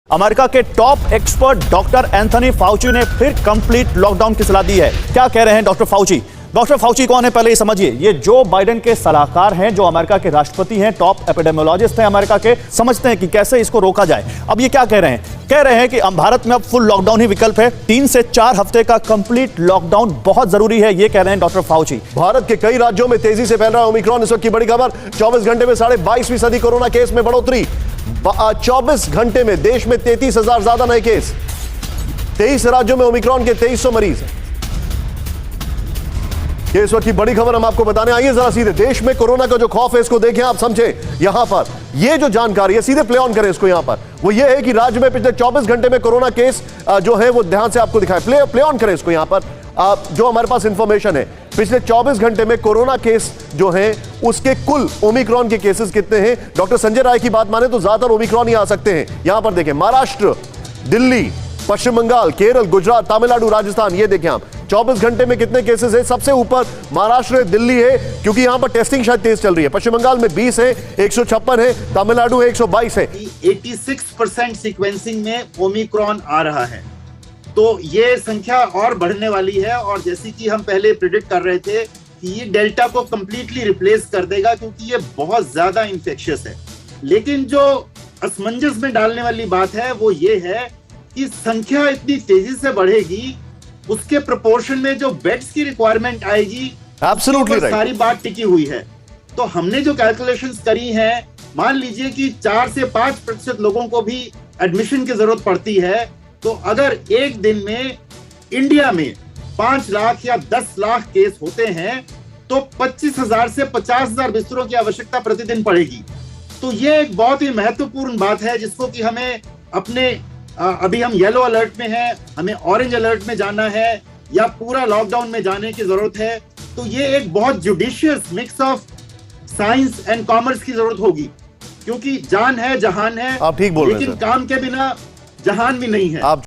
America के top expert doctor Anthony Fauci ने फिर कंप्लीट लॉकडाउन की सलाह दी है। क्या कह रहे हैं डॉक्टर फाउची? डॉक्टर फाउची कौन है पहले ये समझिए। ये जो बाइडेन के सलाहकार हैं, जो अमेरिका के राष्ट्रपति हैं, टॉप एपिडेमियोलॉजिस्ट हैं अमेरिका के, समझते हैं कि कैसे इसको रोका जाए। अब ये क्या कह रहे हैं? कह रहे हैं कि भारत में अब फुल लॉकडाउन ही विकल्प है। 3 से 4 हफ्ते का कंप्लीट लॉकडाउन बहुत जरूरी है, ये कह रहे हैं डॉक्टर फाउची। भारत के कई राज्यों में तेजी से फैल रहा है ओमिक्रॉन। इस वक्त की बड़ी खबर, 24 घंटे में 22.5% कोरोना केस में बढ़ोतरी। 24 घंटे में देश में 33,000 ज्यादा नए केस। 23 राज्यों में ओमिक्रॉन के 2300 मरीज। ये इस वक्त की बड़ी खबर हम आपको बताने आइए जरा सीधे। देश में कोरोना का जो खौफ है इसको देखें, आप समझे। यहां पर ये जो जानकारी है, सीधे प्ले ऑन करें इसको। यहां पर वो ये है कि राज्य में पिछले 24 घंटे में कोरोना केस जो है वो ध्यान से आपको दिखाएं। प्ले ऑन करें इसको। यहां पर जो हमारे पास इंफॉर्मेशन है, पिछले 24 घंटे में कोरोना केस जो हैं उसके कुल ओमिक्रॉन के केसेस कितने हैं। डॉक्टर संजय राय की बात माने तो ज्यादातर ओमिक्रॉन ही आ सकते हैं। यहां पर देखें, महाराष्ट्र, दिल्ली, पश्चिम बंगाल, केरल, गुजरात, तमिलनाडु, राजस्थान। ये देखें आप 24 घंटे में कितने केसेस है। सबसे ऊपर महाराष्ट्र, दिल्ली है, क्योंकि यहां पर टेस्टिंग शायद तेज चल रही है। पश्चिम बंगाल में 20 है, 156 है, तमिलनाडु है 122 है। 86% सीक्वेंसिंग में ओमिक्रॉन आ रहा है, तो ये संख्या और बढ़ने वाली है। और जैसे कि हम पहले प्रिडिक्ट कर रहे थे कि ये डेल्टा को कंप्लीटली रिप्लेस कर देगा, क्योंकि ये बहुत ज्यादा इंफेक्शियस है। लेकिन जो असमंजस में डालने वाली बात है वो ये है कि संख्या इतनी तेजी से बढ़ेगी, उसके प्रोपोर्शन में जो बेड्स की रिक्वायरमेंट आएगी, एब्सोल्युटली राइट। सारी बात टिकी हुई है। तो हमने जो कैलकुलेशंस करी हैं, मान लीजिए कि 4 से 5% लोगों को भी एडमिशन की जरूरत पड़ती है, तो अगर एक दिन में इंडिया में 5 लाख या 10 लाख केस होते हैं, तो 25,000 से 50,000 बिस्तरों की आवश्यकता प्रतिदिन पड़ेगी। तो ये एक बहुत ही महत्वपूर्ण बात है, जिसको कि हमें अपने अभी हम येलो अलर्ट में हैं, हमें ऑरेंज अलर्ट में जाना है या पूरा लॉकडाउन में जाने की जरूरत है। तो ये एक बहुत judicious mix of science and commerce की जरूरत होगी, क्योंकि जान है जहान है, आप ठीक बोल रहे हैं लेकिन सर। काम के बिना जहान भी नहीं है। आप